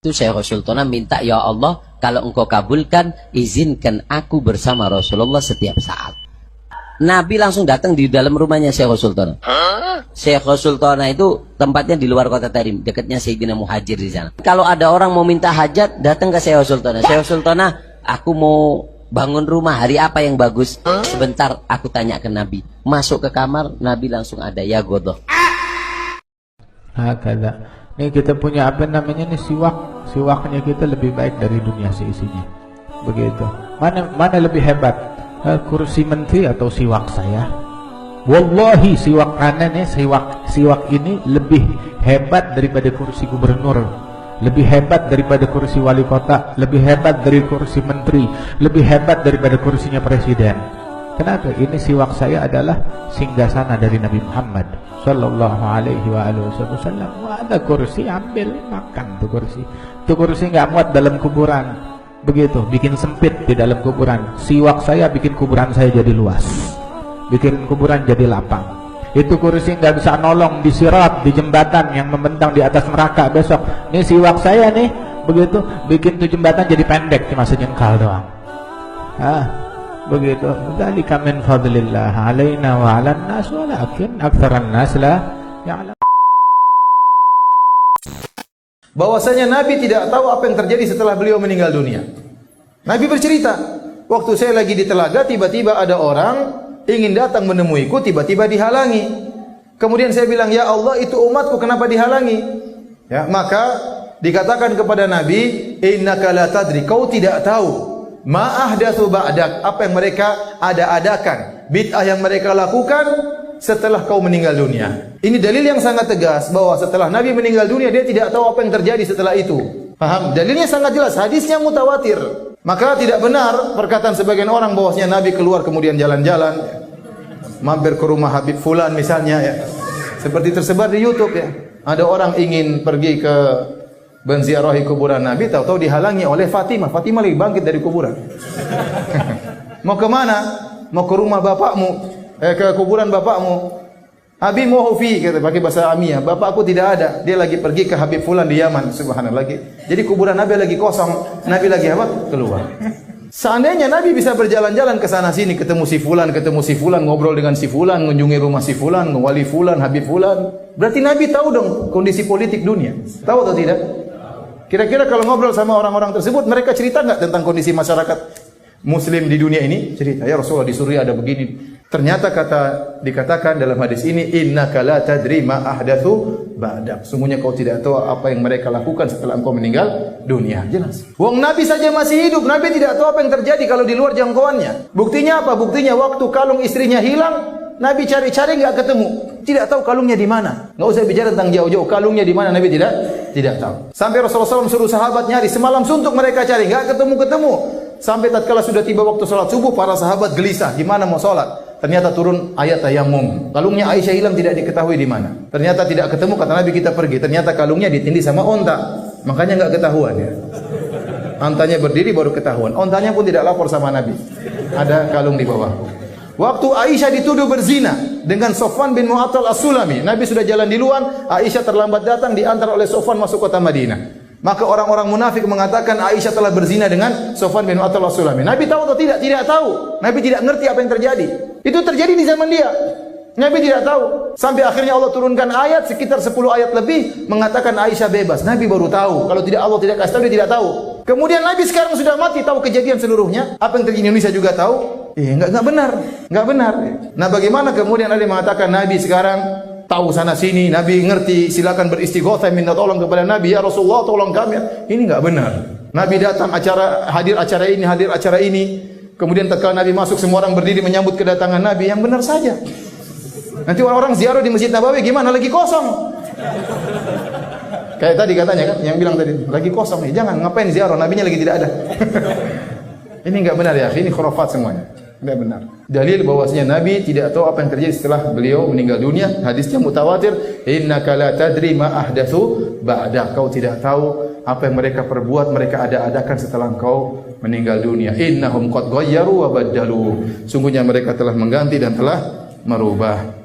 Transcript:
Itu Syekh Sultan minta, ya Allah, kalau engkau kabulkan, izinkan aku bersama Rasulullah setiap saat. Nabi langsung datang di dalam rumahnya Syekh Sultan. Syekh Sultan itu tempatnya di luar kota Tarim, dekatnya Sayyidina Muhajir di sana. Kalau ada orang mau minta hajat, datang ke Syekh Sultan. Syekh Sultan, aku mau bangun rumah, hari apa yang bagus? Sebentar, aku tanya ke Nabi. Masuk ke kamar, Nabi langsung ada, ya godoh. Hakada. Ini kita punya apa namanya nih, siwak. Siwaknya kita lebih baik dari dunia seisinya. Begitu. Mana lebih hebat? Kursi menteri atau siwak saya? Wallahi siwak kanan nih, siwak ini lebih hebat daripada kursi gubernur, lebih hebat daripada kursi wali kota, lebih hebat dari kursi menteri, lebih hebat daripada kursinya presiden. Kenapa? Ini siwak saya adalah singgasana dari Nabi Muhammad sallallahu alaihi wasallam. Ada kursi, ambil makan tuh kursi. Tuh kursi nggak muat dalam kuburan. Begitu, bikin sempit di dalam kuburan. Siwak saya bikin kuburan saya jadi luas, bikin kuburan jadi lapang. Itu kursi nggak bisa nolong di sirat, di jembatan yang membentang di atas neraka besok. Ini siwak saya nih, begitu, bikin tuh jembatan jadi pendek, cuma sejengkal doang. Begitu. Dzalika min fadlillah alaina wa 'alan nas walakin aktsaran nas la ya'lam. Bahwasanya Nabi tidak tahu apa yang terjadi setelah beliau meninggal dunia. Nabi bercerita, waktu saya lagi di telaga, tiba-tiba ada orang ingin datang menemuiku, tiba-tiba dihalangi. Kemudian saya bilang, ya Allah, itu umatku, kenapa dihalangi? Ya, maka dikatakan kepada Nabi, innaka la tadri, kau tidak tahu ma ahdatsu ba'dak, apa yang mereka ada-adakan, bid'ah yang mereka lakukan setelah kau meninggal dunia. Ini dalil yang sangat tegas bahwa setelah Nabi meninggal dunia, dia tidak tahu apa yang terjadi setelah itu. Paham? Dalilnya sangat jelas, hadisnya mutawatir. Maka tidak benar perkataan sebagian orang bahwasanya Nabi keluar kemudian jalan-jalan, mampir ke rumah Habib Fulan misalnya, ya. Seperti tersebar di YouTube, ya. Ada orang ingin pergi ke menziarahi kuburan Nabi, tahu-tahu dihalangi oleh Fatimah. Fatimah lagi bangkit dari kuburan. Mau ke mana? Mau ke rumah bapakmu, ke kuburan bapakmu. Abi Muhufi, kata pakai bahasa Amiyah, bapakku tidak ada, dia lagi pergi ke Habib Fulan di Yaman. Subhanallah lagi. Jadi kuburan Nabi lagi kosong, Nabi lagi apa? Keluar. Seandainya Nabi bisa berjalan-jalan ke sana sini, ketemu si Fulan, ngobrol dengan si Fulan, mengunjungi rumah si Fulan, wali Fulan, Habib Fulan, berarti Nabi tahu dong kondisi politik dunia. Tahu atau tidak? Kira-kira kalau ngobrol sama orang-orang tersebut, mereka cerita nggak tentang kondisi masyarakat Muslim di dunia ini? Cerita, ya Rasulullah di Suriah ada begini. Ternyata dikatakan dalam hadis ini, innaka la tadri ma ahdatsu ba'dak. Sungguhnya kau tidak tahu apa yang mereka lakukan setelah engkau meninggal dunia. Jelas. Wong Nabi saja masih hidup, Nabi tidak tahu apa yang terjadi kalau di luar jangkauannya. Buktinya apa? Buktinya waktu kalung istrinya hilang, Nabi cari-cari nggak ketemu. Tidak tahu kalungnya di mana. Nggak usah bicara tentang jauh-jauh, kalungnya di mana Nabi tidak tahu. Sampai Rasulullah SAW suruh sahabat nyari, semalam suntuk mereka cari, nggak ketemu-ketemu. Sampai tatkala sudah tiba waktu salat subuh, para sahabat gelisah, gimana mau salat? Ternyata turun ayat tayammum. Kalungnya Aisyah hilang, tidak diketahui di mana. Ternyata tidak ketemu, kata Nabi kita pergi. Ternyata kalungnya ditindih sama onta. Makanya nggak ketahuan, ya. Ontanya berdiri baru ketahuan. Ontanya pun tidak lapor sama Nabi. Ada kalung di bawah. Waktu Aisyah dituduh berzina dengan Sofwan bin Mu'attal As-Sulami, Nabi sudah jalan di luar, Aisyah terlambat datang, diantar oleh Sofwan masuk kota Madinah. Maka orang-orang munafik mengatakan Aisyah telah berzina dengan Sofwan bin Mu'attal As-Sulami. Nabi tahu atau tidak? Tidak tahu. Nabi tidak ngerti apa yang terjadi. Itu terjadi di zaman dia. Nabi tidak tahu. Sampai akhirnya Allah turunkan ayat sekitar 10 ayat lebih mengatakan Aisyah bebas. Nabi baru tahu. Kalau tidak Allah tidak kasih tahu, dia tidak tahu. Kemudian Nabi sekarang sudah mati, tahu kejadian seluruhnya. Apa yang terjadi di Indonesia juga tahu. Enggak benar. Enggak benar. Nah, bagaimana kemudian ada yang mengatakan Nabi sekarang tahu sana sini, Nabi ngerti, silakan beristighotsah minta tolong kepada Nabi, ya Rasulullah tolong kami. Ini enggak benar. Nabi datang hadir acara ini. Kemudian tatkala Nabi masuk, semua orang berdiri menyambut kedatangan Nabi. Yang benar saja. Nanti orang-orang ziarah di Masjid Nabawi gimana? Lagi kosong. Kayak tadi katanya kan, yang bilang tadi lagi kosong nih. Jangan, ngapain ziarah? Nabinya lagi tidak ada. Ini enggak benar ya, ini khurafat semuanya. Tidak benar. Dalil bahwasanya Nabi tidak tahu apa yang terjadi setelah beliau meninggal dunia. Hadisnya mutawatir. Innaka la tadri ma ahdatsu ba'da. Kau tidak tahu apa yang mereka perbuat, mereka ada-adakan setelah engkau meninggal dunia. Innahum qad ghayyaru wa baddalu. Sungguhnya mereka telah mengganti dan telah merubah.